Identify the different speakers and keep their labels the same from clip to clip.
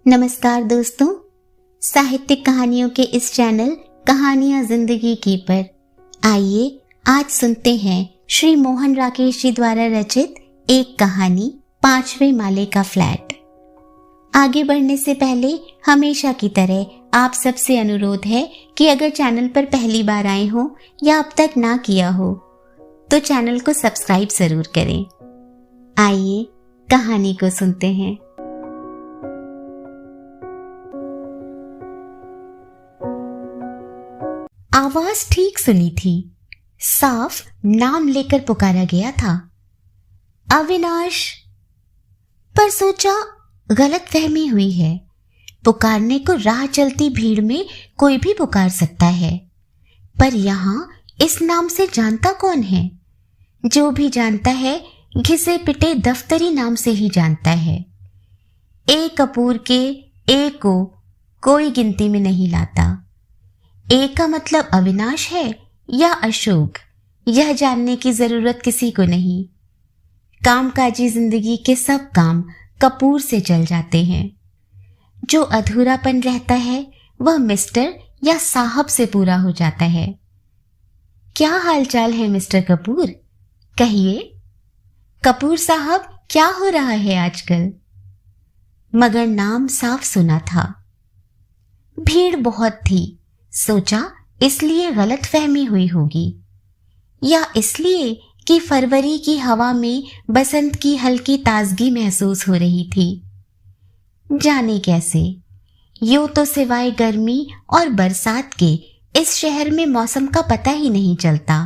Speaker 1: नमस्कार दोस्तों, साहित्यिक कहानियों के इस चैनल कहानियां जिंदगी की पर आइए आज सुनते हैं श्री मोहन राकेश जी द्वारा रचित एक कहानी 5वें माले का फ्लैट। आगे बढ़ने से पहले हमेशा की तरह आप सबसे अनुरोध है कि अगर चैनल पर पहली बार आए हो या अब तक ना किया हो तो चैनल को सब्सक्राइब जरूर करें। आइए कहानी को सुनते हैं। आवाज ठीक सुनी थी। साफ नाम लेकर पुकारा गया था, अविनाश। पर सोचा गलतफहमी हुई है। पुकारने को राह चलती भीड़ में कोई भी पुकार सकता है, पर यहां इस नाम से जानता कौन है? जो भी जानता है घिसे पिटे दफ्तरी नाम से ही जानता है। ए कपूर के ए को कोई गिनती में नहीं लाता। ए का मतलब अविनाश है या अशोक, यह जानने की जरूरत किसी को नहीं। कामकाजी जिंदगी के सब काम कपूर से चल जाते हैं। जो अधूरापन रहता है वह मिस्टर या साहब से पूरा हो जाता है। क्या हालचाल है मिस्टर कपूर? कहिए। कपूर साहब, क्या हो रहा है आजकल? मगर नाम साफ सुना था। भीड़ बहुत थी। सोचा इसलिए गलतफहमी हुई होगी, या इसलिए कि फरवरी की हवा में बसंत की हल्की ताजगी महसूस हो रही थी। जाने कैसे, यूं तो सिवाय गर्मी और बरसात के इस शहर में मौसम का पता ही नहीं चलता।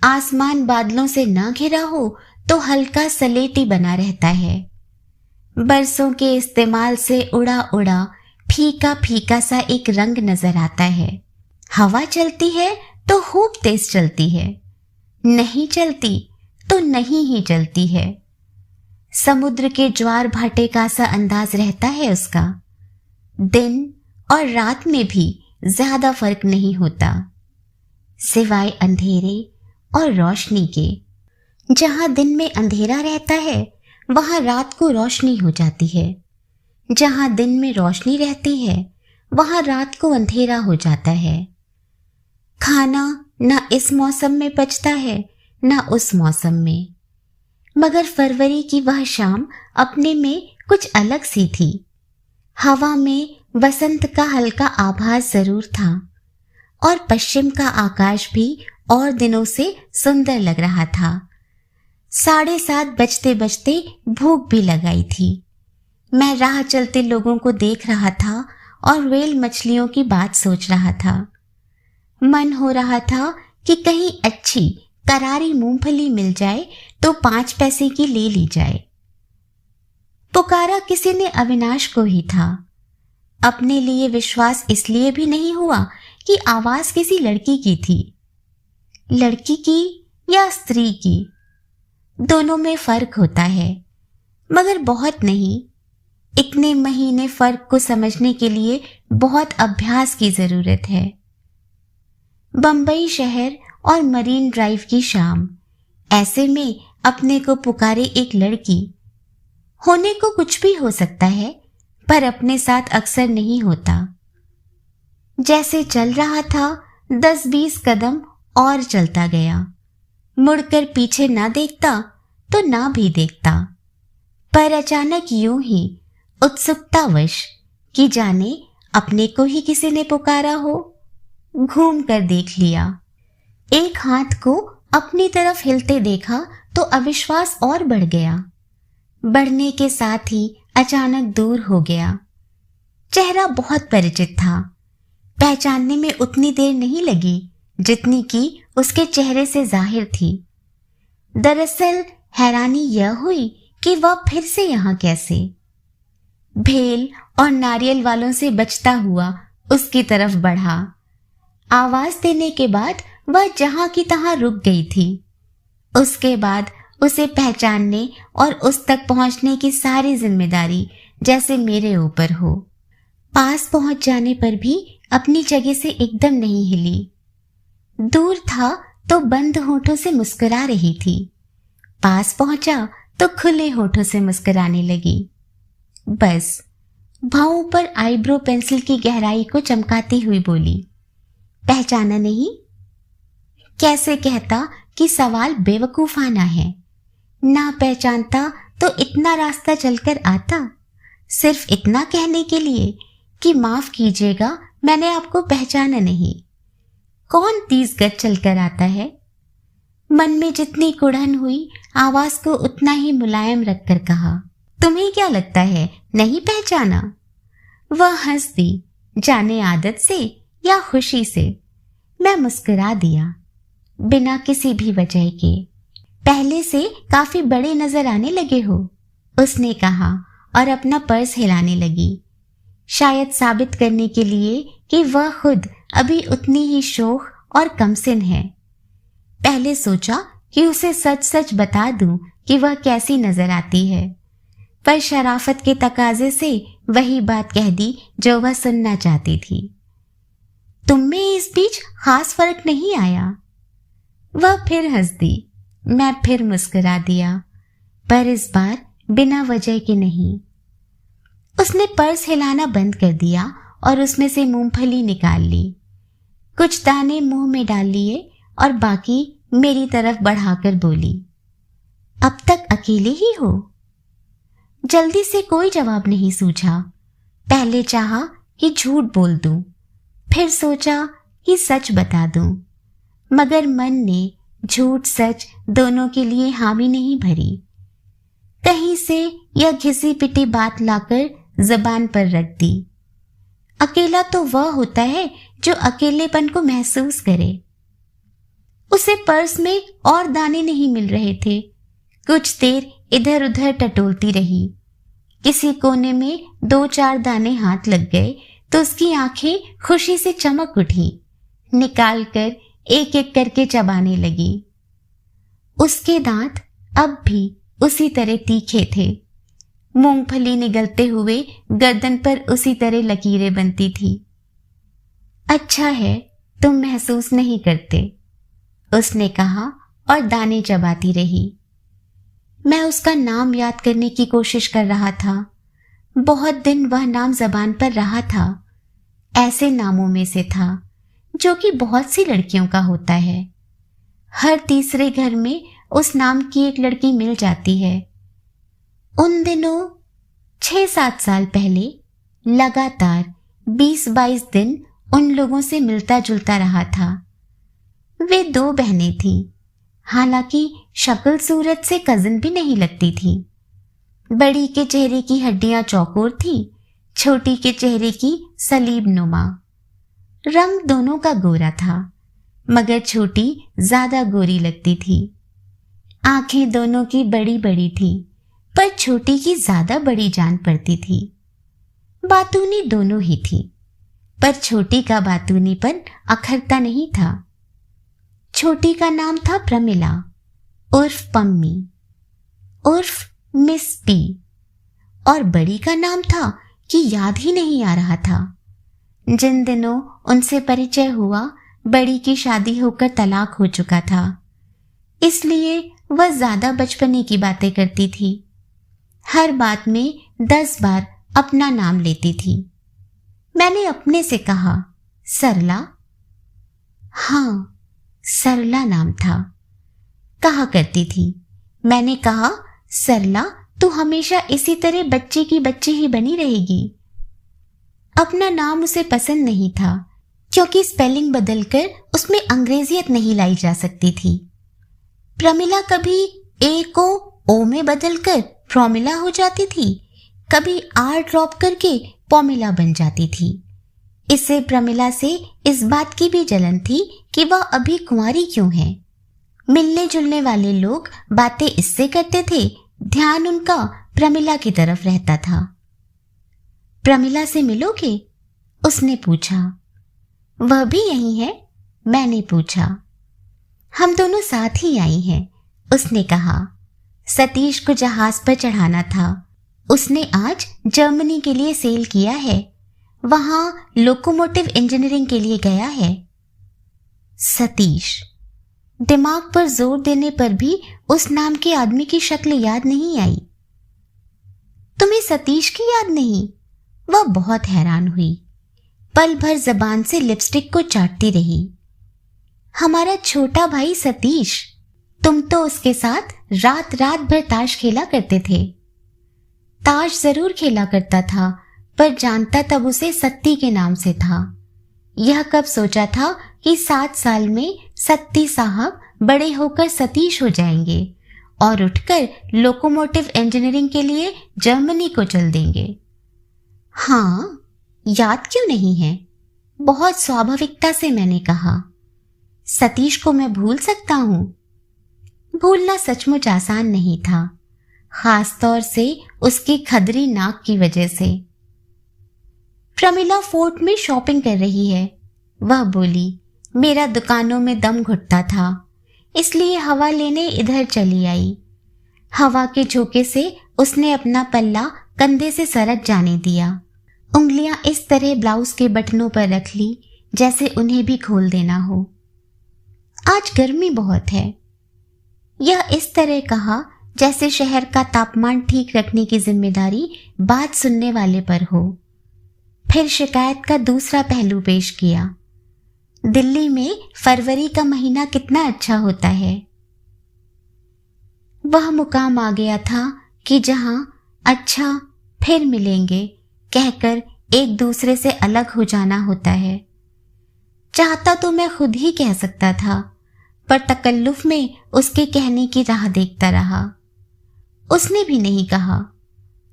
Speaker 1: आसमान बादलों से ना घिरा हो तो हल्का सलेटी बना रहता है। बरसों के इस्तेमाल से उड़ा उड़ा फीका फीका सा एक रंग नजर आता है। हवा चलती है तो खूब तेज चलती है, नहीं चलती तो नहीं ही चलती है। समुद्र के ज्वार भाटे का सा अंदाज रहता है उसका। दिन और रात में भी ज्यादा फर्क नहीं होता, सिवाय अंधेरे और रोशनी के। जहां दिन में अंधेरा रहता है वहां रात को रोशनी हो जाती है। जहां दिन में रोशनी रहती है वहां रात को अंधेरा हो जाता है। खाना ना इस मौसम में पचता है ना उस मौसम में। मगर फरवरी की वह शाम अपने में कुछ अलग सी थी। हवा में बसंत का हल्का आभास जरूर था और पश्चिम का आकाश भी और दिनों से सुंदर लग रहा था। 7:30 बजते बजते भूख भी लगाई थी। मैं राह चलते लोगों को देख रहा था और व्हेल मछलियों की बात सोच रहा था। मन हो रहा था कि कहीं अच्छी करारी मूंगफली मिल जाए तो 5 पैसे की ले ली जाए। पुकारा किसी ने अविनाश को ही था। अपने लिए विश्वास इसलिए भी नहीं हुआ कि आवाज किसी लड़की की थी। लड़की की या स्त्री की, दोनों में फर्क होता है, मगर बहुत नहीं। इतने महीने फर्क को समझने के लिए बहुत अभ्यास की जरूरत है। बंबई शहर और मरीन ड्राइव की शाम, ऐसे में अपने को पुकारे एक लड़की। होने को कुछ भी हो सकता है, पर अपने साथ अक्सर नहीं होता। जैसे चल रहा था 10-20 कदम और चलता गया। मुड़कर पीछे ना देखता तो ना भी देखता, पर अचानक यूं ही उत्सुकतावश कि जाने अपने को ही किसी ने पुकारा हो, घूम कर देख लिया। एक हाथ को अपनी तरफ हिलते देखा तो अविश्वास और बढ़ गया। बढ़ने के साथ ही अचानक दूर हो गया। चेहरा बहुत परिचित था। पहचानने में उतनी देर नहीं लगी जितनी कि उसके चेहरे से जाहिर थी। दरअसल हैरानी यह हुई कि वह फिर से यहां कैसे। भेल और नारियल वालों से बचता हुआ उसकी तरफ बढ़ा। आवाज देने के बाद वह जहां की तहां रुक गई थी। उसके बाद उसे पहचानने और उस तक पहुंचने की सारी जिम्मेदारी जैसे मेरे ऊपर हो। पास पहुंच जाने पर भी अपनी जगह से एकदम नहीं हिली। दूर था तो बंद होठों से मुस्कुरा रही थी, पास पहुंचा तो खुले होठों से मुस्कुराने लगी। बस भावों पर आईब्रो पेंसिल की गहराई को चमकाती हुई बोली, पहचाना नहीं? कैसे कहता कि सवाल बेवकूफाना है। ना पहचानता तो इतना रास्ता चलकर आता, सिर्फ इतना कहने के लिए कि माफ कीजिएगा, मैंने आपको पहचाना नहीं। कौन 30 गज चलकर आता है? मन में जितनी कुढ़न हुई, आवाज को उतना ही मुलायम रखकर कहा, तुम्हें क्या लगता है नहीं पहचाना? वह हंस दी, जाने आदत से या खुशी से। मैं मुस्कुरा दिया, बिना किसी भी वजह के। पहले से काफी बड़े नजर आने लगे हो, उसने कहा और अपना पर्स हिलाने लगी, शायद साबित करने के लिए कि वह खुद अभी उतनी ही शोख और कमसिन है। पहले सोचा कि उसे सच सच बता दूं कि वह कैसी नजर आती है, पर शराफत के तकाजे से वही बात कह दी जो वह सुनना चाहती थी। तुम में इस बीच खास फर्क नहीं आया? वह फिर हंस दी, मैं फिर मुस्कुरा दिया, पर इस बार बिना वजह के नहीं। उसने पर्स हिलाना बंद कर दिया और उसमें से मूंगफली निकाल ली। कुछ दाने मुंह में डाल लिए और बाकी मेरी तरफ बढ़ाकर बोली, अब तक अकेले ही हो? जल्दी से कोई जवाब नहीं सूझा। पहले चाहा कि झूठ बोल दूं, फिर सोचा कि सच बता दूं, मगर मन ने झूठ सच दोनों के लिए हामी नहीं भरी। कहीं से यह घिसी पिटी बात लाकर जबान पर रख दी। अकेला तो वह होता है जो अकेलेपन को महसूस करे। उसे पर्स में और दाने नहीं मिल रहे थे। कुछ देर इधर उधर टटोलती रही। किसी कोने में 2-4 दाने हाथ लग गए तो उसकी आंखें खुशी से चमक उठी। निकाल कर एक एक करके चबाने लगी। उसके दांत अब भी उसी तरह तीखे थे। मूंगफली निगलते हुए गर्दन पर उसी तरह लकीरें बनती थी। अच्छा है तुम महसूस नहीं करते, उसने कहा और दाने चबाती रही। मैं उसका नाम याद करने की कोशिश कर रहा था। बहुत दिन वह नाम जबान पर रहा था। ऐसे नामों में से था जो कि बहुत सी लड़कियों का होता है। हर तीसरे घर में उस नाम की एक लड़की मिल जाती है। उन दिनों 6-7 साल पहले लगातार 20-22 दिन उन लोगों से मिलता जुलता रहा था। वे 2 बहनें थीं, हालांकि शक्ल सूरत से कजिन भी नहीं लगती थी। बड़ी के चेहरे की हड्डियां चौकोर थी, छोटी के चेहरे की सलीब नुमा। रंग दोनों का गोरा था, मगर छोटी ज्यादा गोरी लगती थी। आंखें दोनों की बड़ी बड़ी थी, पर छोटी की ज्यादा बड़ी जान पड़ती थी। बातूनी दोनों ही थी, पर छोटी का बातूनीपन अखरता नहीं था। छोटी का नाम था प्रमिला उर्फ पम्मी उर्फ मिस पी, और बड़ी का नाम था कि याद ही नहीं आ रहा था। जिन दिनों उनसे परिचय हुआ, बड़ी की शादी होकर तलाक हो चुका था, इसलिए वह ज्यादा बचपने की बातें करती थी। हर बात में 10 बार अपना नाम लेती थी। मैंने अपने से कहा, सरला? हाँ, सरला नाम था। कहा करती थी। मैंने कहा, सरला तू हमेशा इसी तरह बच्चे की बच्ची ही बनी रहेगी। अपना नाम उसे पसंद नहीं था, क्योंकि स्पेलिंग बदलकर उसमें अंग्रेजियत नहीं लाई जा सकती थी। प्रमिला कभी ए को ओ में बदलकर प्रोमिला हो जाती थी, कभी आर ड्रॉप करके पोमिला बन जाती थी। इससे प्रमिला से इस बात की भी जलन थी कि वह अभी कुंवारी क्यों है। मिलने जुलने वाले लोग बातें इससे करते थे, ध्यान उनका प्रमिला की तरफ रहता था। प्रमिला से मिलोगे? उसने पूछा। वह भी यही है? मैंने पूछा। हम दोनों साथ ही आई हैं, उसने कहा। सतीश को जहाज पर चढ़ाना था। उसने आज जर्मनी के लिए सेल किया है, वहां लोकोमोटिव इंजीनियरिंग के लिए गया है। सतीश। दिमाग पर जोर देने पर भी उस नाम के आदमी की शक्ल याद नहीं आई। तुम्हें सतीश की याद नहीं? वह बहुत हैरान हुई। पल भर जबान से लिपस्टिक को चाटती रही। हमारा छोटा भाई सतीश, तुम तो उसके साथ रात रात भर ताश खेला करते थे। ताश जरूर खेला करता था, पर जानता तब उसे सत्ती के नाम से था। यह कब सोचा था कि 7 साल में सत्ती साहब बड़े होकर सतीश हो जाएंगे और उठकर लोकोमोटिव इंजीनियरिंग के लिए जर्मनी को चल देंगे। हाँ, याद क्यों नहीं है? बहुत स्वाभाविकता से मैंने कहा। सतीश को मैं भूल सकता हूं? भूलना सचमुच आसान नहीं था, खास तौर से उसकी खदरी नाक की वजह से। प्रमिला फोर्ट में शॉपिंग कर रही है, वह बोली। मेरा दुकानों में दम घुटता था, इसलिए हवा लेने इधर चली आई। हवा के झोंके से उसने अपना पल्ला कंधे से सरक जाने दिया। उंगलियां इस तरह ब्लाउज के बटनों पर रख ली जैसे उन्हें भी खोल देना हो। आज गर्मी बहुत है, यह इस तरह कहा जैसे शहर का तापमान ठीक रखने की जिम्मेदारी बात सुनने वाले पर हो। फिर शिकायत का दूसरा पहलू पेश किया। दिल्ली में फरवरी का महीना कितना अच्छा होता है। वह मुकाम आ गया था कि जहां अच्छा फिर मिलेंगे कहकर एक दूसरे से अलग हो जाना होता है। चाहता तो मैं खुद ही कह सकता था, पर तकल्लुफ में उसके कहने की राह देखता रहा। उसने भी नहीं कहा,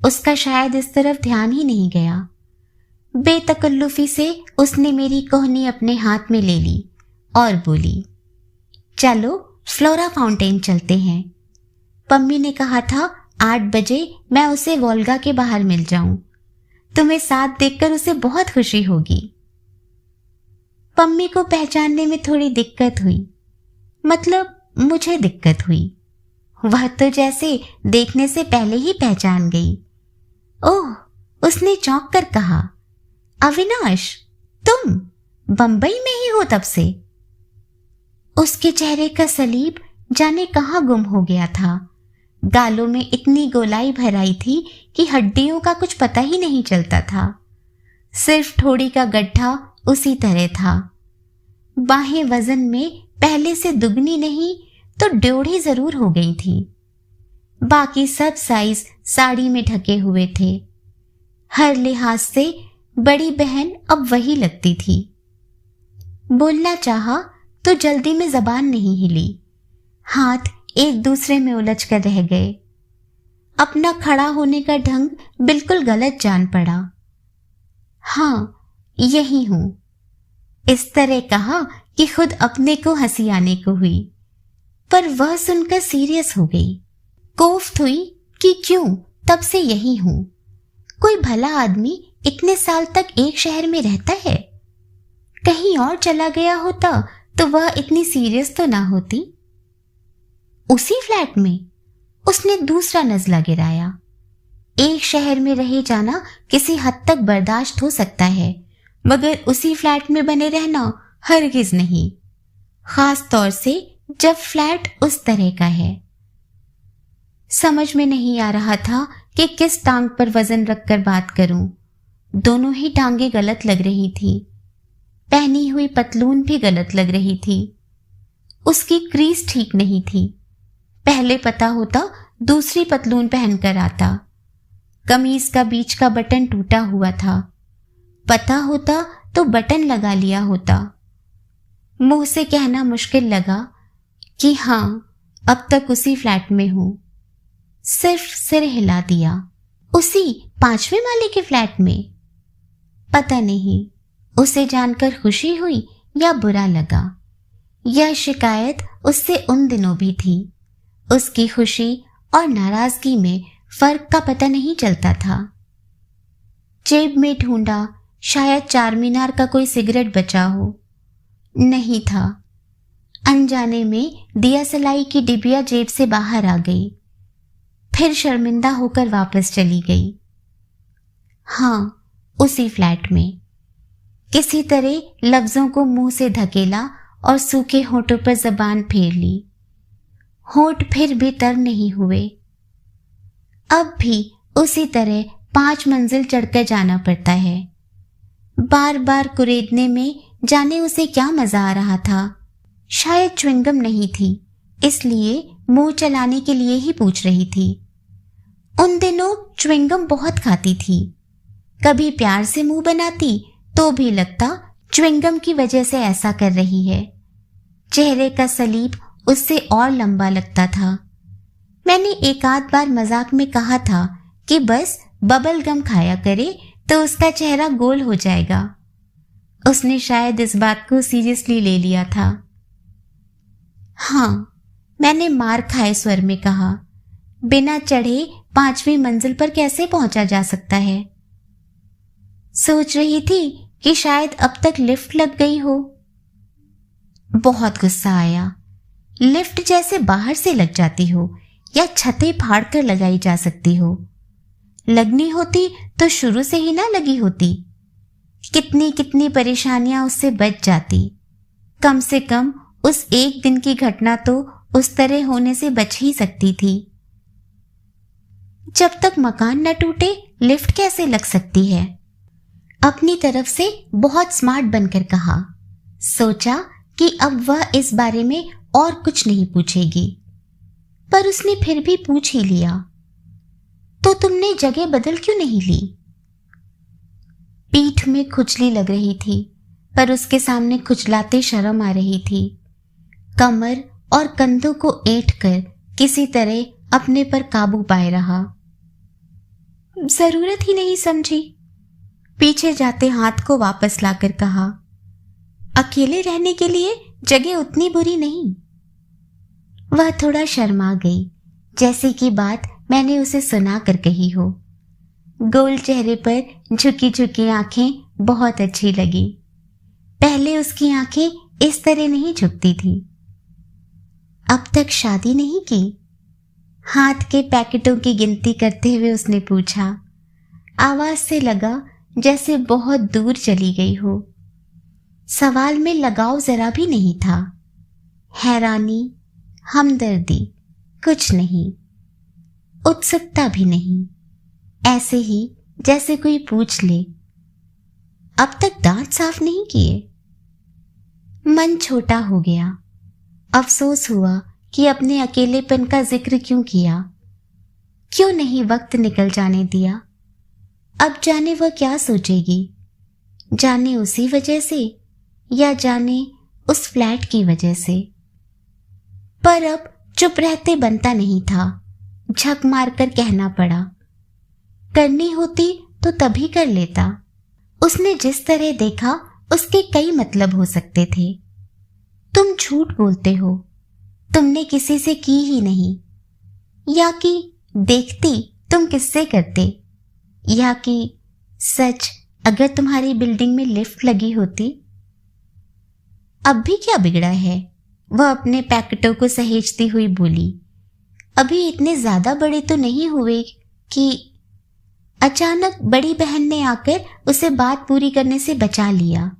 Speaker 1: उसका शायद इस तरफ ध्यान ही नहीं गया। बेतकल्लुफी से उसने मेरी कोहनी अपने हाथ में ले ली और बोली, चलो फ्लोरा फाउंटेन चलते हैं। पम्मी ने कहा था 8 बजे मैं उसे वोल्गा के बाहर मिल जाऊं। तुम्हें साथ देखकर उसे बहुत खुशी होगी। पम्मी को पहचानने में थोड़ी दिक्कत हुई, मतलब मुझे दिक्कत हुई। वह तो जैसे देखने से पहले ही पहचान गई। ओह, उसने चौंक कर कहा, अविनाश, तुम बंबई में ही हो तब से? उसके चेहरे का सलीब जाने कहां गुम हो गया था। गालों में इतनी गोलाई भर आई थी कि हड्डियों का कुछ पता ही नहीं चलता था। सिर्फ ठोड़ी का गड्ढा उसी तरह था। बाहें वजन में पहले से दुगनी नहीं तो डेढ़ी जरूर हो गई थी। बाकी सब साइज साड़ी में ढके हुए थे। हर लिहाज से बड़ी बहन अब वही लगती थी। बोलना चाहा तो जल्दी में जबान नहीं हिली। हाथ एक दूसरे में उलझ कर रह गए। अपना खड़ा होने का ढंग बिल्कुल गलत जान पड़ा। हाँ, यही हूं। इस तरह कहा कि खुद अपने को हंसी आने को हुई, पर वह सुनकर सीरियस हो गई। कोफ्त हुई कि क्यों तब से यही हूं। कोई भला आदमी इतने साल तक एक शहर में रहता है? कहीं और चला गया होता तो वह इतनी सीरियस तो ना होती। उसी फ्लैट में उसने दूसरा नजला गिराया। एक शहर में रहे जाना किसी हद तक बर्दाश्त हो सकता है, मगर उसी फ्लैट में बने रहना हरगिज नहीं, खास तौर से जब फ्लैट उस तरह का है। समझ में नहीं आ रहा था कि किस टांग पर वजन रखकर बात करूं। दोनों ही टांगे गलत लग रही थी। पहनी हुई पतलून भी गलत लग रही थी। उसकी क्रीज ठीक नहीं थी। पहले पता होता दूसरी पतलून पहनकर आता। कमीज का बीच का बटन टूटा हुआ था। पता होता तो बटन लगा लिया होता। मुंह से कहना मुश्किल लगा कि हाँ, अब तक उसी फ्लैट में हूं। सिर्फ सिर हिला दिया। उसी 5वें माले के फ्लैट में? पता नहीं उसे जानकर खुशी हुई या बुरा लगा। यह शिकायत उससे उन दिनों भी थी। उसकी खुशी और नाराजगी में फर्क का पता नहीं चलता था। जेब में ढूंढा, शायद चारमीनार का कोई सिगरेट बचा हो। नहीं था। अनजाने में दिया सलाई की डिबिया जेब से बाहर आ गई। फिर शर्मिंदा होकर वापस चली गई। हाँ, उसी फ्लैट में। किसी तरह लफ्जों को मुंह से धकेला और सूखे होठों पर जबान फेर ली। होठ फिर भी तर नहीं हुए। अब भी उसी तरह 5 मंजिल चढ़कर जाना पड़ता है। बार बार कुरेदने में जाने उसे क्या मजा आ रहा था। शायद च्युइंगम नहीं थी, इसलिए मुंह चलाने के लिए ही पूछ रही थी। उन दिनों च्युइंगम बहुत खाती थी। कभी प्यार से मुंह बनाती तो भी लगता च्युइंगम की वजह से ऐसा कर रही है। चेहरे का सलीब उससे और लंबा लगता था। मैंने एक आध बार मजाक में कहा था कि बस बबल गम खाया करे तो उसका चेहरा गोल हो जाएगा। उसने शायद इस बात को सीरियसली ले लिया था। हाँ, मैंने मार खाए स्वर में कहा, बिना चढ़े 5वीं मंजिल पर कैसे पहुंचा जा सकता है? सोच रही थी कि शायद अब तक लिफ्ट लग गई हो। बहुत गुस्सा आया। लिफ्ट जैसे बाहर से लग जाती हो या छतें फाड़ कर लगाई जा सकती हो। लगनी होती तो शुरू से ही ना लगी होती। कितनी कितनी परेशानियां उससे बच जाती। कम से कम उस एक दिन की घटना तो उस तरह होने से बच ही सकती थी। जब तक मकान न टूटे लिफ्ट कैसे लग सकती है? अपनी तरफ से बहुत स्मार्ट बनकर कहा। सोचा कि अब वह इस बारे में और कुछ नहीं पूछेगी, पर उसने फिर भी पूछ ही लिया, तो तुमने जगह बदल क्यों नहीं ली? पीठ में खुजली लग रही थी, पर उसके सामने खुजलाते शर्म आ रही थी। कमर और कंधों को ऐंठ कर किसी तरह अपने पर काबू पाए रहा। जरूरत ही नहीं समझी। पीछे जाते हाथ को वापस लाकर कहा, अकेले रहने के लिए जगह उतनी बुरी नहीं। वह थोड़ा शर्मा गई, जैसे कि बात मैंने उसे सुना कर कही हो। गोल चेहरे पर झुकी झुकी आंखें बहुत अच्छी लगी। पहले उसकी आंखें इस तरह नहीं झुकती थी। अब तक शादी नहीं की? हाथ के पैकेटों की गिनती करते हुए उसने पूछा। आवाज से लगा जैसे बहुत दूर चली गई हो। सवाल में लगाव जरा भी नहीं था। हैरानी, हमदर्दी, कुछ नहीं। उत्सुकता भी नहीं। ऐसे ही जैसे कोई पूछ ले, अब तक दांत साफ नहीं किए? मन छोटा हो गया। अफसोस हुआ कि अपने अकेलेपन का जिक्र क्यों किया। क्यों नहीं वक्त निकल जाने दिया? अब जाने वह क्या सोचेगी। जाने उसी वजह से या जाने उस फ्लैट की वजह से। पर अब चुप रहते बनता नहीं था। झक मारकर कहना पड़ा। करनी होती तो तभी कर लेता। उसने जिस तरह देखा उसके कई मतलब हो सकते थे। तुम झूठ बोलते हो, तुमने किसी से की ही नहीं। या कि देखती तुम किससे करते। या कि सच अगर तुम्हारी बिल्डिंग में लिफ्ट लगी होती। अब भी क्या बिगड़ा है? वह अपने पैकेटों को सहेजती हुई बोली। अभी इतने ज्यादा बड़े तो नहीं हुए कि। अचानक बड़ी बहन ने आकर उसे बात पूरी करने से बचा लिया।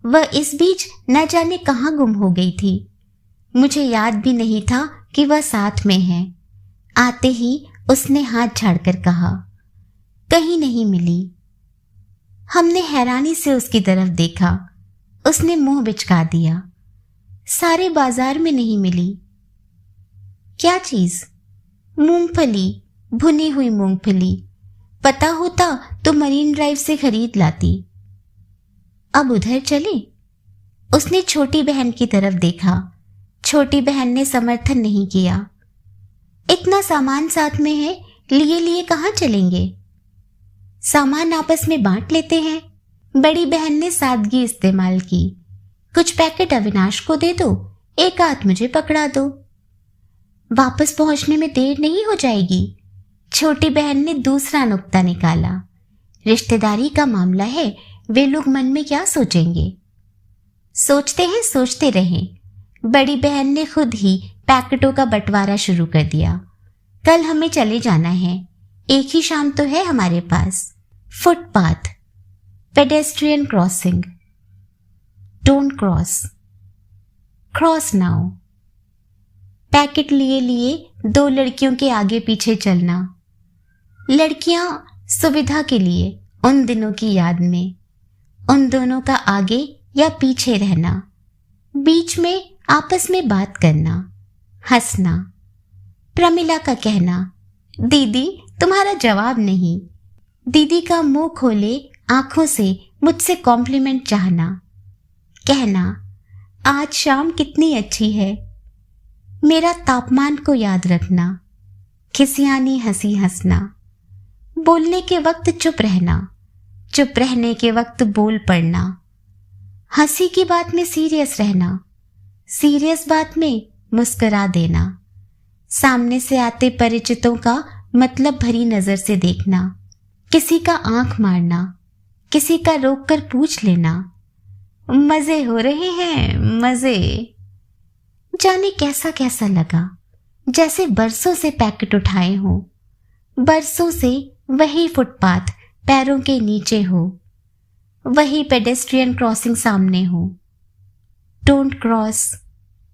Speaker 1: वह इस बीच न जाने कहां गुम हो गई थी। मुझे याद भी नहीं था कि वह साथ में है। आते ही उसने हाथ झाड़कर कहा, कहीं नहीं मिली। हमने हैरानी से उसकी तरफ देखा। उसने मुंह बिचका दिया। सारे बाजार में नहीं मिली। क्या चीज? मूंगफली, भुनी हुई मूंगफली। पता होता तो मरीन ड्राइव से खरीद लाती। अब उधर चले? उसने छोटी बहन की तरफ देखा। छोटी बहन ने समर्थन नहीं किया। इतना सामान साथ में है, लिए लिए कहां चलेंगे? सामान आपस में बांट लेते हैं। बड़ी बहन ने सादगी इस्तेमाल की। कुछ पैकेट अविनाश को दे दो, एक आध मुझे पकड़ा दो। वापस पहुंचने में देर नहीं हो जाएगी। छोटी बहन ने दूसरा नुक्ता निकाला। रिश्तेदारी का मामला है, वे लोग मन में क्या सोचेंगे? सोचते हैं, सोचते रहें। बड़ी बहन ने खुद ही पैकेटों का बंटवारा शुरू कर दिया। कल हमें चले जाना है। एक ही शाम तो है हमारे पास। Footpath, pedestrian crossing, don't cross, cross now. Packet लिए लिए 2 लड़कियों के आगे पीछे चलना। लड़कियां सुविधा के लिए उन दिनों की याद में, उन दोनों का आगे या पीछे रहना, बीच में आपस में बात करना, हंसना। प्रमिला का कहना, दीदी तुम्हारा जवाब नहीं। दीदी का मुंह खोले आंखों से मुझसे कॉम्प्लीमेंट चाहना, कहना आज शाम कितनी अच्छी है। मेरा तापमान को याद रखना, खिसियानी हंसी हंसना, बोलने के वक्त चुप रहना, चुप रहने के वक्त बोल पड़ना, हंसी की बात में सीरियस रहना, सीरियस बात में मुस्कुरा देना, सामने से आते परिचितों का मतलब भरी नजर से देखना, किसी का आंख मारना, किसी का रोककर पूछ लेना, मजे हो रहे हैं मजे। जाने कैसा कैसा लगा, जैसे बरसों से पैकेट उठाए हो, बरसों से वही फुटपाथ पैरों के नीचे हो, वही पेडेस्ट्रियन क्रॉसिंग सामने हो। Don't cross,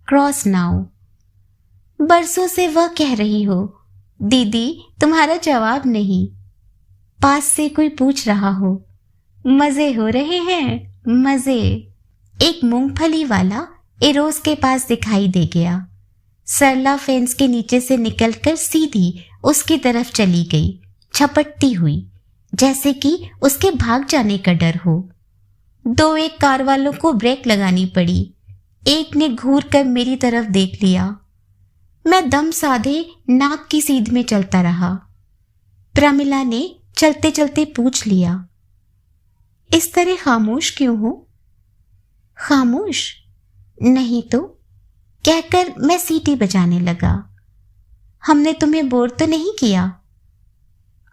Speaker 1: cross now. बरसों से वह कह रही हो, दीदी तुम्हारा जवाब नहीं। पास से कोई पूछ रहा हो, मजे हो रहे हैं मजे। एक मूंगफली वाला एरोज के पास दिखाई दे गया। सरला फेंस के नीचे से निकलकर सीधी उसकी तरफ चली गई, छपटती हुई, जैसे कि उसके भाग जाने का डर हो। दो एक कार वालों को ब्रेक लगानी पड़ी। एक ने घूर कर मेरी तरफ देख लिया। मैं दम साधे नाक की सीध में चलता रहा। प्रमिला ने चलते चलते पूछ लिया, इस तरह खामोश क्यों हो? खामोश नहीं तो, कहकर मैं सीटी बजाने लगा। हमने तुम्हें बोर तो नहीं किया?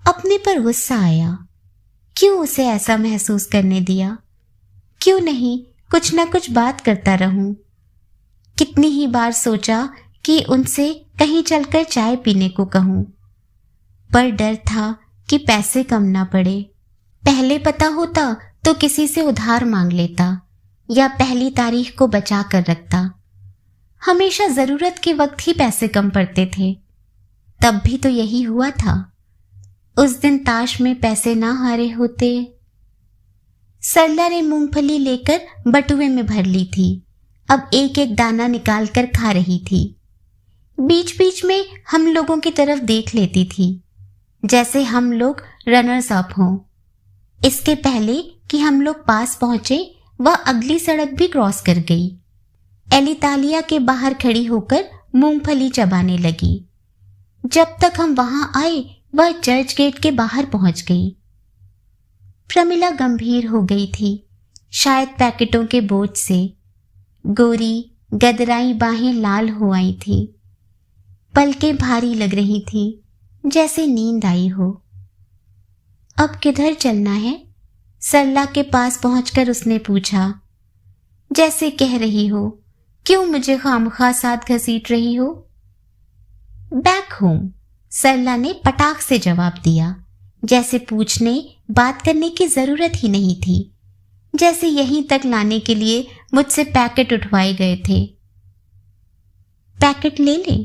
Speaker 1: अपने पर गुस्सा आया। क्यों उसे ऐसा महसूस करने दिया? क्यों नहीं कुछ ना कुछ बात करता रहूं? कितनी ही बार सोचा कि उनसे कहीं चलकर चाय पीने को कहूं, पर डर था कि पैसे कम ना पड़े। पहले पता होता तो किसी से उधार मांग लेता या पहली तारीख को बचा कर रखता। हमेशा जरूरत के वक्त ही पैसे कम पड़ते थे। तब भी तो यही हुआ था। उस दिन ताश में पैसे ना हारे होते। सरला ने मूंगफली लेकर बटुए में भर ली थी। अब एक एक दाना निकाल कर खा रही थी। बीच बीच में हम लोगों की तरफ देख लेती थी, जैसे हम लोग रनर्स अप हों। इसके पहले कि हम लोग पास पहुंचे, वह अगली सड़क भी क्रॉस कर गई। एलितालिया के बाहर खड़ी होकर मूंगफली चबाने लगी। जब तक हम वहां आए, वह चर्च गेट के बाहर पहुंच गई। प्रमिला गंभीर हो गई थी, शायद पैकेटों के बोझ से। गोरी गदराई बाहें लाल हो आई थी, पलकें भारी लग रही थी, जैसे नींद आई हो। अब किधर चलना है? सरला के पास पहुंचकर उसने पूछा, जैसे कह रही हो, क्यों मुझे खामखा साथ घसीट रही हो? बैक होम, सरला ने पटाख से जवाब दिया, जैसे पूछने बात करने की जरूरत ही नहीं थी, जैसे यहीं तक लाने के लिए मुझसे पैकेट उठवाए गए थे। पैकेट ले ले?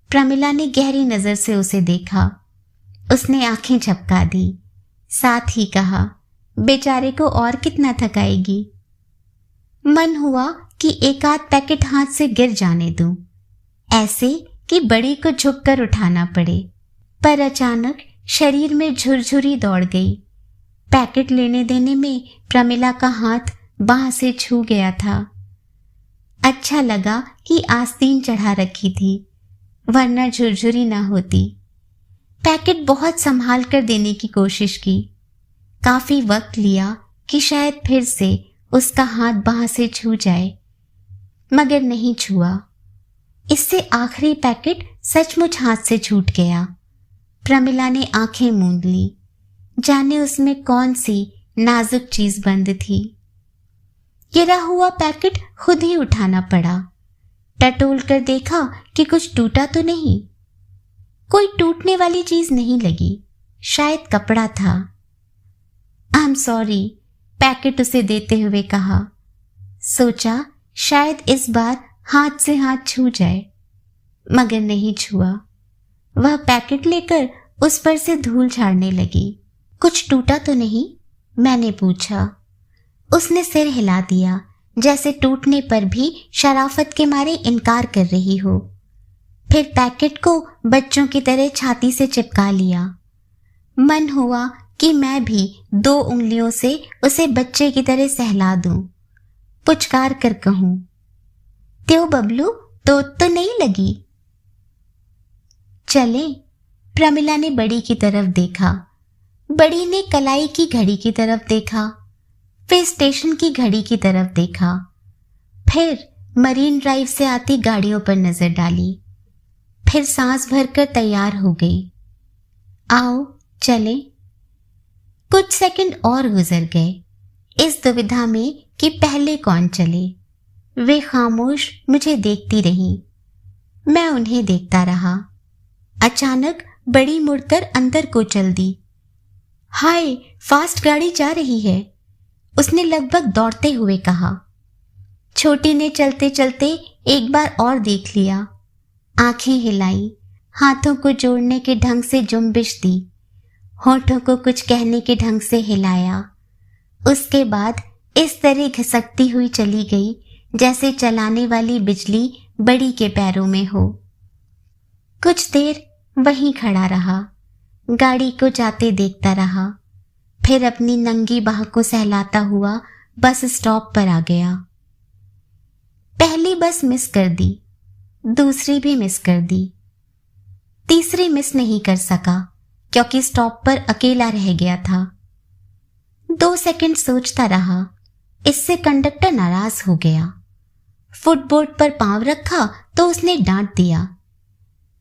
Speaker 1: प्रमिला ने गहरी नजर से उसे देखा। उसने आंखें झपका दी, साथ ही कहा, बेचारे को और कितना थकाएगी। मन हुआ कि एक आध पैकेट हाथ से गिर जाने दूं, ऐसे कि बड़ी को झुककर उठाना पड़े, पर अचानक शरीर में झुरझुरी दौड़ गई। पैकेट लेने देने में प्रमिला का हाथ बांह से छू गया था। अच्छा लगा कि आस्तीन चढ़ा रखी थी, वरना झुरझुरी ना होती। पैकेट बहुत संभाल कर देने की कोशिश की। काफी वक्त लिया कि शायद फिर से उसका हाथ बांह से छू जाए, मगर नहीं छुआ। इससे आखिरी पैकेट सचमुच हाथ से छूट गया। प्रमिला ने आंखें मूंद ली, जाने उसमें कौन सी नाजुक चीज बंद थी। गिरा हुआ पैकेट खुद ही उठाना पड़ा। टटोल कर देखा कि कुछ टूटा तो नहीं। कोई टूटने वाली चीज नहीं लगी, शायद कपड़ा था। आई एम सॉरी, पैकेट उसे देते हुए कहा। सोचा शायद इस बार हाथ से हाथ छू जाए, मगर नहीं छुआ। वह पैकेट लेकर उस पर से धूल झाड़ने लगी। कुछ टूटा तो नहीं? मैंने पूछा। उसने सिर हिला दिया, जैसे टूटने पर भी शराफत के मारे इनकार कर रही हो। फिर पैकेट को बच्चों की तरह छाती से चिपका लिया। मन हुआ कि मैं भी 2 उंगलियों से उसे बच्चे की तरह सहला दूं, पुचकार कर कहूं, त्यों बबलू, तो नहीं लगी? चले। प्रमिला ने बड़ी की तरफ देखा, बड़ी ने कलाई की घड़ी की तरफ देखा, फिर स्टेशन की घड़ी की तरफ देखा, फिर मरीन ड्राइव से आती गाड़ियों पर नजर डाली, फिर सांस भरकर तैयार हो गई। आओ चले। कुछ सेकंड और गुजर गए, इस दुविधा में कि पहले कौन चले। वे खामोश मुझे देखती रहीं, मैं उन्हें देखता रहा। अचानक बड़ी मुड़कर अंदर को चल दी। हाय, फास्ट गाड़ी जा रही है, उसने लगभग दौड़ते हुए कहा। छोटी ने चलते चलते एक बार और देख लिया, आंखें हिलाई, हाथों को जोड़ने के ढंग से जुम्बिश दी, होठों को कुछ कहने के ढंग से हिलाया। उसके बाद इस तरह घिसकती हुई चली गई जैसे चलाने वाली बिजली बड़ी के पैरों में हो। कुछ देर वहीं खड़ा रहा, गाड़ी को जाते देखता रहा, फिर अपनी नंगी बाह को सहलाता हुआ बस स्टॉप पर आ गया। पहली बस मिस कर दी, दूसरी भी मिस कर दी, तीसरी मिस नहीं कर सका क्योंकि स्टॉप पर अकेला रह गया था। 2 सेकंड सोचता रहा, इससे कंडक्टर नाराज हो गया। फुटबोर्ड पर पांव रखा तो उसने डांट दिया,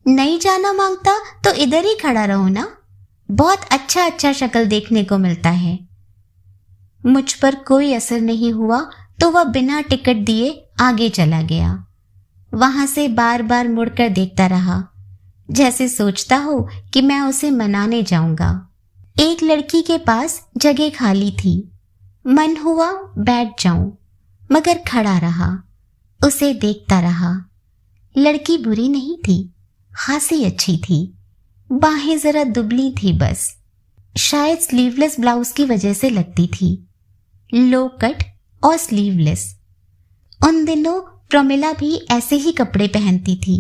Speaker 1: नहीं जाना मांगता तो इधर ही खड़ा रहो ना, बहुत अच्छा शक्ल देखने को मिलता है। मुझ पर कोई असर नहीं हुआ तो वह बिना टिकट दिए आगे चला गया। वहां से बार बार मुड़कर देखता रहा, जैसे सोचता हो कि मैं उसे मनाने जाऊंगा। एक लड़की के पास जगह खाली थी, मन हुआ बैठ जाऊं, मगर खड़ा रहा, उसे देखता रहा। लड़की बुरी नहीं थी, खासी अच्छी थी, बाहें जरा दुबली थी बस, शायद स्लीवलेस ब्लाउज की वजह से लगती थी, लो कट और स्लीवलेस। उन दिनों प्रमिला भी ऐसे ही कपड़े पहनती थी,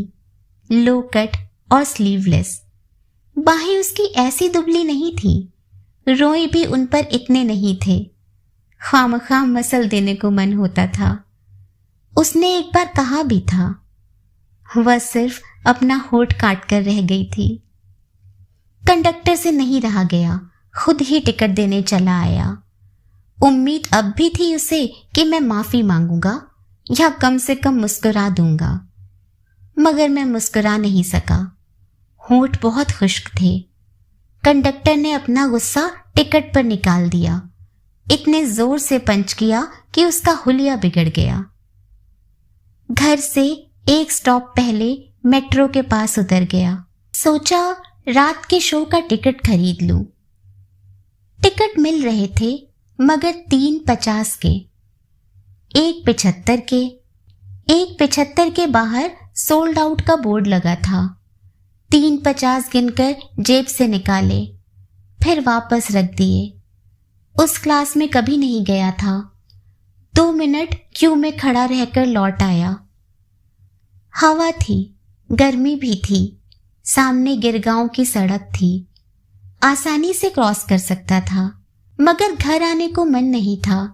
Speaker 1: लो कट और स्लीवलेस। बाहें उसकी ऐसी दुबली नहीं थी, रोए भी उन पर इतने नहीं थे, खामखाम मसल देने को मन होता था। उसने एक बार कहा भी था, वह सिर्फ अपना होठ काट कर रह गई थी। कंडक्टर से नहीं रहा गया, खुद ही टिकट देने चला आया। उम्मीद अब भी थी उसे कि मैं माफी मांगूंगा या कम से कम मुस्कुरा दूंगा, मगर मैं मुस्कुरा नहीं सका, होठ बहुत खुश्क थे। कंडक्टर ने अपना गुस्सा टिकट पर निकाल दिया, इतने जोर से पंच किया कि उसका हुलिया बिगड़ गया। घर से एक स्टॉप पहले मेट्रो के पास उतर गया, सोचा रात के शो का टिकट खरीद लूं। टिकट मिल रहे थे मगर 3.50 के, एक 75 के बाहर सोल्ड आउट का बोर्ड लगा था। 3.50 गिनकर जेब से निकाले, फिर वापस रख दिए। उस क्लास में कभी नहीं गया था, 2 मिनट क्यू में खड़ा रहकर लौट आया। हवा थी, गर्मी भी थी, सामने गिरगांव की सड़क थी, आसानी से क्रॉस कर सकता था, मगर घर आने को मन नहीं था,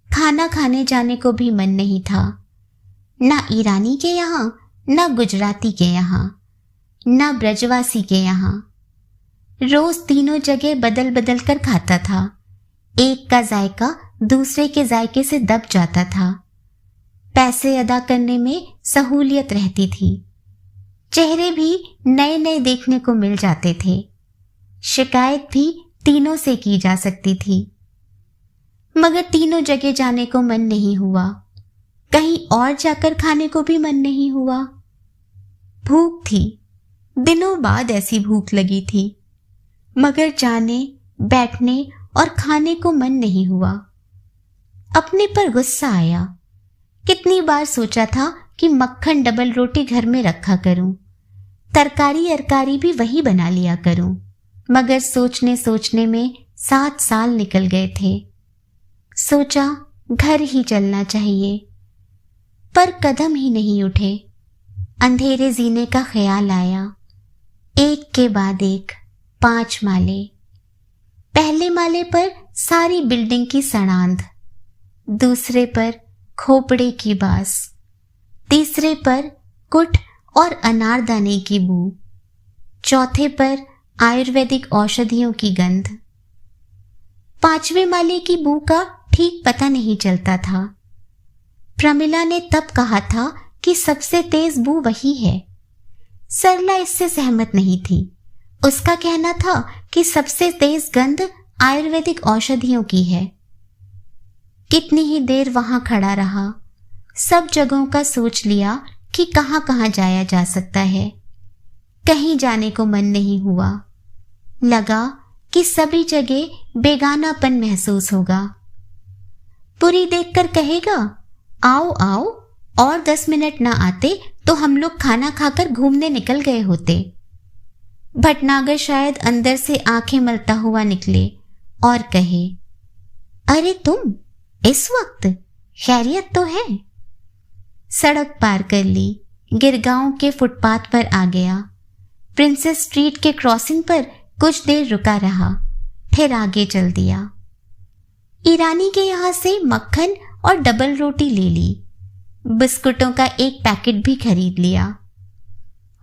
Speaker 1: खाना खाने जाने को भी मन नहीं था। ना ईरानी के यहाँ, ना गुजराती के यहाँ, ना ब्रजवासी के यहाँ। रोज तीनों जगह बदल बदल कर खाता था, एक का जायका दूसरे के जायके से दब जाता था। पैसे अदा करने में सहूलियत रहती थी, चेहरे भी नए नए देखने को मिल जाते थे, शिकायत भी तीनों से की जा सकती थी। मगर तीनों जगह जाने को मन नहीं हुआ, कहीं और जाकर खाने को भी मन नहीं हुआ। भूख थी, दिनों बाद ऐसी भूख लगी थी, मगर जाने, बैठने और खाने को मन नहीं हुआ। अपने पर गुस्सा आया। कितनी बार सोचा था कि मक्खन डबल रोटी घर में रखा करूं, तरकारी अरकारी भी वही बना लिया करूं, मगर सोचने सोचने में 7 साल निकल गए थे। सोचा घर ही चलना चाहिए, पर कदम ही नहीं उठे। अंधेरे जीने का ख्याल आया। एक के बाद एक 5 माले। पहले माले पर सारी बिल्डिंग की सड़ांध, दूसरे पर खोपड़े की बास, तीसरे पर कुट और अनारदाने की बू, चौथे पर आयुर्वेदिक औषधियों की गंध। 5वें माले की बू का ठीक पता नहीं चलता था। प्रमिला ने तब कहा था कि सबसे तेज बू वही है। सरला इससे सहमत नहीं थी। उसका कहना था कि सबसे तेज गंध आयुर्वेदिक औषधियों की है। कितनी ही देर वहां खड़ा रहा। सब जगहों का सोच लिया कि कहां कहां जाया जा सकता है। कहीं जाने को मन नहीं हुआ। लगा कि सभी जगह बेगानापन महसूस होगा। पुरी देखकर कहेगा, आओ आओ, और 10 मिनट ना आते तो हम लोग खाना खाकर घूमने निकल गए होते। भटनागर शायद अंदर से आंखें मलता हुआ निकले और कहे, अरे तुम इस वक्त खैरियत तो है। सड़क पार कर ली, गिरगांव के फुटपाथ पर आ गया। प्रिंसेस स्ट्रीट के क्रॉसिंग पर कुछ देर रुका रहा, फिर आगे चल दिया। ईरानी के यहां से मक्खन और डबल रोटी ले ली। बिस्कुटों का एक पैकेट भी खरीद लिया।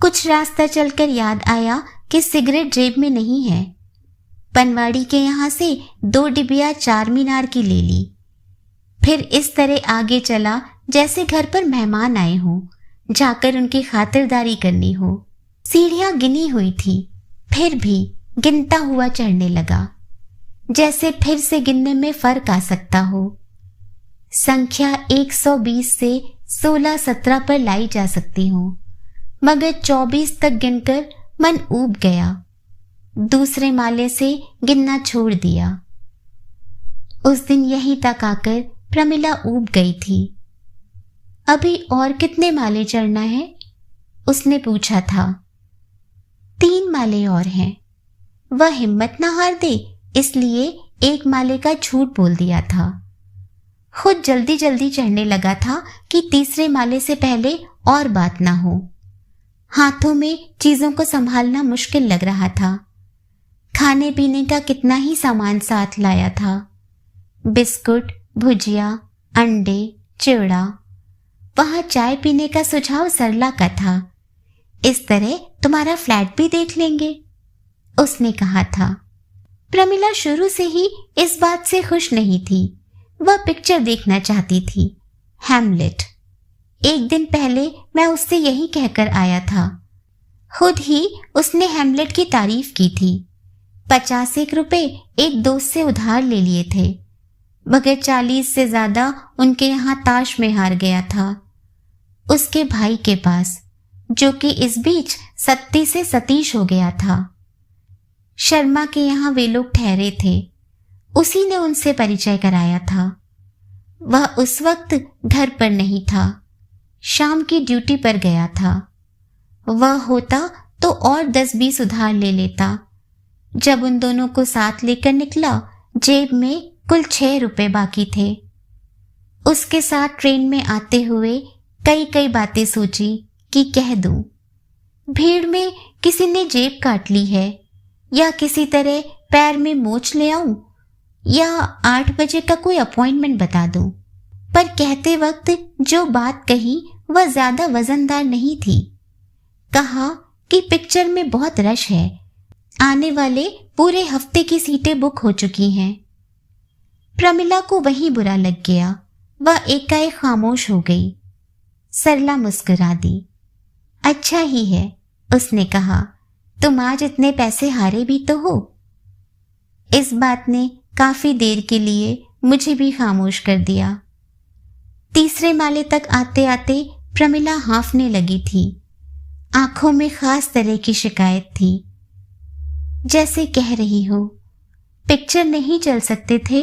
Speaker 1: कुछ रास्ता चलकर याद आया कि सिगरेट जेब में नहीं है। पनवाड़ी के यहां से 2 डिबिया चार मीनार की ले ली। फिर इस तरह आगे चला जैसे घर पर मेहमान आए हों, जाकर उनकी खातिरदारी करनी हो। सीढ़ियां गिनी हुई थी, फिर भी गिनता हुआ चढ़ने लगा, जैसे फिर से गिनने में फर्क आ सकता हो। संख्या 120 से 16-17 पर लाई जा सकती हो, मगर 24 तक गिनकर मन ऊब गया। दूसरे माले से गिनना छोड़ दिया। उस दिन यहीं तक आकर प्रमिला ऊब गई थी। अभी और कितने माले चढ़ना है? उसने पूछा था। 3 माले और हैं। वह हिम्मत न हार दे, इसलिए 1 माले का झूठ बोल दिया था। खुद जल्दी जल्दी चढ़ने लगा था कि तीसरे माले से पहले और बात ना हो। हाथों में चीजों को संभालना मुश्किल लग रहा था। खाने पीने का कितना ही सामान साथ लाया था। बिस्कुट, भुजिया, अंडे, चिवड़ा। वहां चाय पीने का सुझाव सरला का था। इस तरह तुम्हारा फ्लैट भी देख लेंगे, उसने कहा था। प्रमिला शुरू से ही इस बात से खुश नहीं थी। वह पिक्चर देखना चाहती थी, हैमलेट। एक दिन पहले मैं उससे यही कहकर आया था। खुद ही उसने हैमलेट की तारीफ की थी। 50 रुपए एक दोस्त से उधार ले लिए थे, मगर 40 से ज्यादा उनके यहाँ ताश में हार गया था, उसके भाई के पास, जो कि इस बीच सत्ती से सतीश हो गया था। शर्मा के यहाँ वे लोग ठहरे थे। उसी ने उनसे परिचय कराया था। वह उस वक्त घर पर नहीं था, शाम की ड्यूटी पर गया था। वह होता तो और 10-20 उधार ले लेता। जब उन दोनों को साथ लेकर निकला, जेब में कुल 6 रुपए बाकी थे। उसके साथ ट्रेन में आते हुए कई बातें सोची कि कह दूं। भीड़ में किसी ने जेब काट ली है, या किसी तरह पैर में मोच ले आऊं, या 8 बजे का कोई अपॉइंटमेंट बता दूं। पर कहते वक्त जो बात कही वह ज्यादा वजनदार नहीं थी। कहा कि पिक्चर में बहुत रश है, आने वाले पूरे हफ्ते की सीटें बुक हो चुकी हैं। प्रमिला को वही बुरा लग गया। वह एकाएक खामोश हो गई। सरला मुस्कुरा दी। अच्छा ही है, उसने कहा, तुम आज इतने पैसे हारे भी तो हो। इस बात ने काफी देर के लिए मुझे भी खामोश कर दिया। तीसरे माले तक आते आते प्रमिला हांफने लगी थी। आंखों में खास तरह की शिकायत थी, जैसे कह रही हो, पिक्चर नहीं चल सकते थे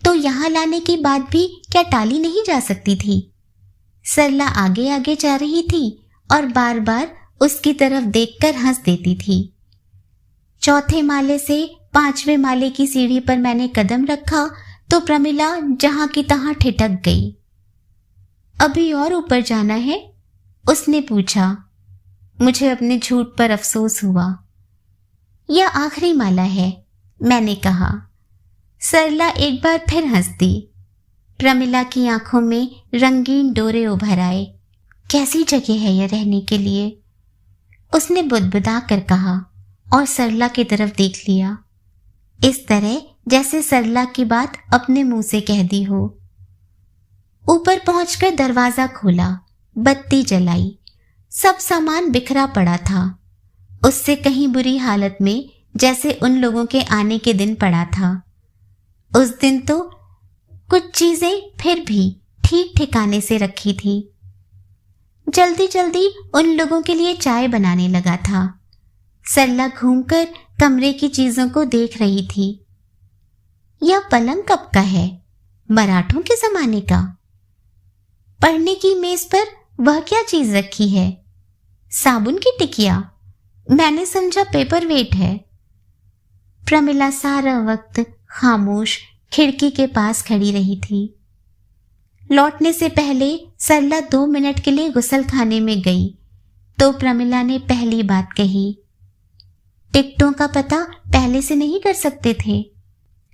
Speaker 1: तो यहां लाने की बात भी क्या टाली नहीं जा सकती थी। सरला आगे आगे जा रही थी और बार बार उसकी तरफ देखकर हंस देती थी। चौथे माले से 5वें माले की सीढ़ी पर मैंने कदम रखा तो प्रमिला जहां की तहां ठिठक गई। अभी और ऊपर जाना है? उसने पूछा। मुझे अपने झूठ पर अफसोस हुआ। यह आखिरी माला है, मैंने कहा। सरला एक बार फिर हंस दी। प्रमिला की आंखों में रंगीन डोरे उभर आए। कैसी जगह है यह रहने के लिए? उसने बुदबुदा कर कहा और सरला की तरफ देख लिया, इस तरह जैसे सरला की बात अपने मुंह से कह दी हो। ऊपर पहुंचकर दरवाजा खोला, बत्ती जलाई। सब सामान बिखरा पड़ा था, उससे कहीं बुरी हालत में जैसे उन लोगों के आने के दिन पड़ा था। उस दिन तो कुछ चीजें फिर भी ठीक ठिकाने से रखी थी। जल्दी जल्दी उन लोगों के लिए चाय बनाने लगा था। सरला घूमकर कमरे की चीजों को देख रही थी। यह पलंग कब का है? मराठों के जमाने का। पढ़ने की मेज पर वह क्या चीज रखी है? साबुन की टिकिया? मैंने समझा पेपर वेट है। प्रमिला सारा वक्त खामोश खिड़की के पास खड़ी रही थी। लौटने से पहले सरला 2 मिनट के लिए गुसलखाने में गई तो प्रमिला ने पहली बात कही, टिकटों का पता पहले से नहीं कर सकते थे?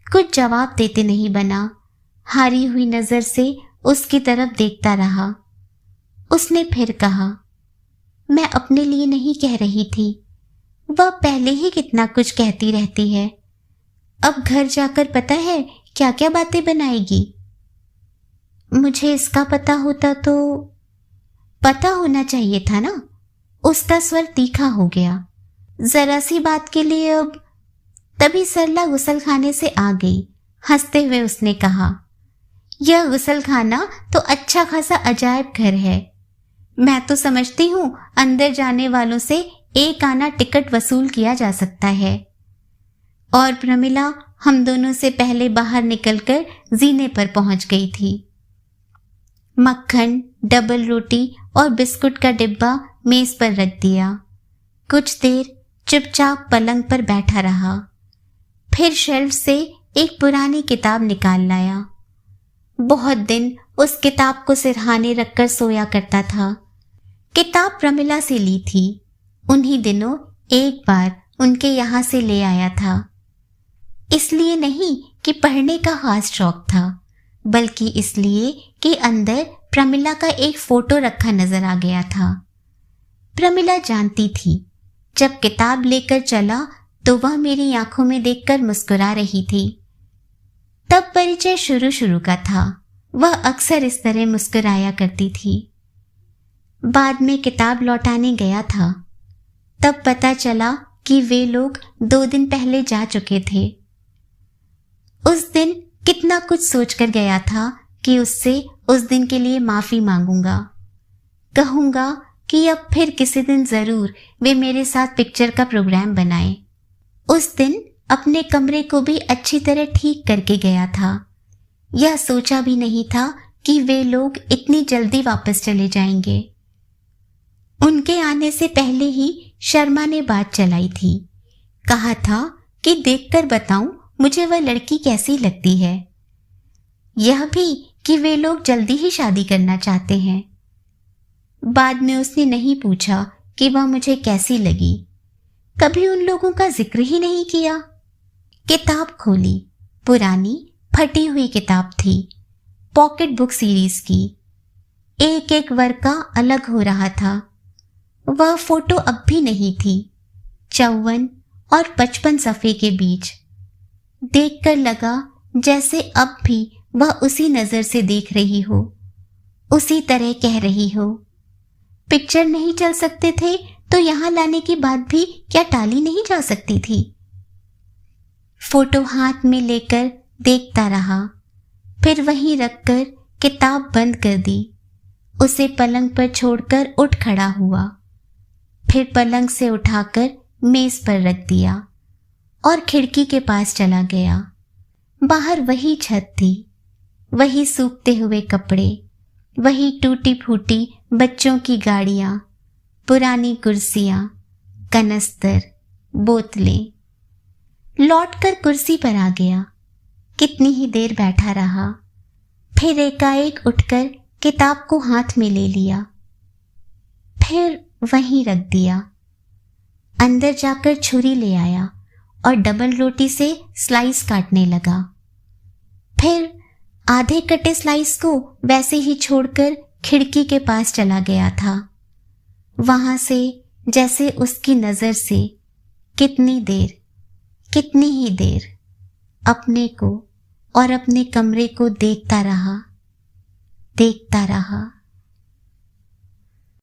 Speaker 1: कुछ जवाब देते नहीं बना, हारी हुई नजर से उसकी तरफ देखता रहा। उसने फिर कहा, मैं अपने लिए नहीं कह रही थी, वह पहले ही कितना कुछ कहती रहती है। अब घर जाकर पता है क्या क्या बातें बनाएगी। मुझे इसका पता होता तो। पता होना चाहिए था ना। उसका स्वर तीखा हो गया। जरा सी बात के लिए अब। तभी सरला गुसलखाने से आ गई। हंसते हुए उसने कहा, यह गुसलखाना तो अच्छा खासा अजायब घर है। मैं तो समझती हूँ अंदर जाने वालों से 1 आना टिकट वसूल किया जा सकता है। और प्रमिला हम दोनों से पहले बाहर निकलकर जीने पर पहुंच गई थी। मक्खन, डबल रोटी और बिस्कुट का डिब्बा मेज पर रख दिया। कुछ देर चुपचाप पलंग पर बैठा रहा, फिर शेल्फ से एक पुरानी किताब निकाल लाया। बहुत दिन उस किताब को सिरहाने रखकर सोया करता था। किताब प्रमिला से ली थी। उन्हीं दिनों एक बार उनके यहाँ से ले आया था। इसलिए नहीं कि पढ़ने का खास शौक था, बल्कि इसलिए कि अंदर प्रमिला का एक फोटो रखा नजर आ गया था। प्रमिला जानती थी जब किताब लेकर चला तो वह मेरी आंखों में देखकर मुस्कुरा रही थी। तब परिचय शुरू का था। वह अक्सर इस तरह मुस्कुराया करती थी। बाद में किताब लौटाने गया था, तब पता चला कि वे लोग 2 दिन पहले जा चुके थे। उस दिन कितना कुछ सोचकर गया था कि उससे उस दिन के लिए माफी मांगूंगा। कहूंगा कि अब फिर किसी दिन जरूर वे मेरे साथ पिक्चर का प्रोग्राम बनाएं। उस दिन अपने कमरे को भी अच्छी तरह ठीक करके गया था। यह सोचा भी नहीं था कि वे लोग इतनी जल्दी वापस चले जाएंगे। उनके आने से पहले ही शर्मा ने बात चलाई थी। कहा था कि देखकर बताऊं मुझे वह लड़की कैसी लगती है। यह भी कि वे लोग जल्दी ही शादी करना चाहते हैं। बाद में उसने नहीं पूछा कि वह मुझे कैसी लगी। कभी उन लोगों का जिक्र ही नहीं किया। किताब खोली। पुरानी फटी हुई किताब थी, पॉकेट बुक सीरीज की। एक एक वर्ग का अलग हो रहा था। वह फोटो अब भी नहीं थी। 54 और 55 सफ़े के बीच। देखकर लगा जैसे अब भी वह उसी नजर से देख रही हो, उसी तरह कह रही हो। पिक्चर नहीं चल सकते थे तो यहां लाने की बात भी क्या टाली नहीं जा सकती थी। फोटो हाथ में लेकर देखता रहा, फिर वहीं रखकर किताब बंद कर दी। उसे पलंग पर छोड़कर उठ खड़ा हुआ, फिर पलंग से उठाकर मेज पर रख दिया और खिड़की के पास चला गया। बाहर वही छत थी, वही सूखते हुए कपड़े, वही टूटी फूटी बच्चों की गाड़ियां, पुरानी कुर्सियां, कनस्तर, बोतलें, लौटकर कुर्सी पर आ गया। कितनी ही देर बैठा रहा, फिर एकाएक उठकर किताब को हाथ में ले लिया, फिर वहीं रख दिया। अंदर जाकर छुरी ले आया और डबल रोटी से स्लाइस काटने लगा। फिर आधे कटे स्लाइस को वैसे ही छोड़कर खिड़की के पास चला गया था। वहां से जैसे उसकी नजर से कितनी ही देर अपने को और अपने कमरे को देखता रहा।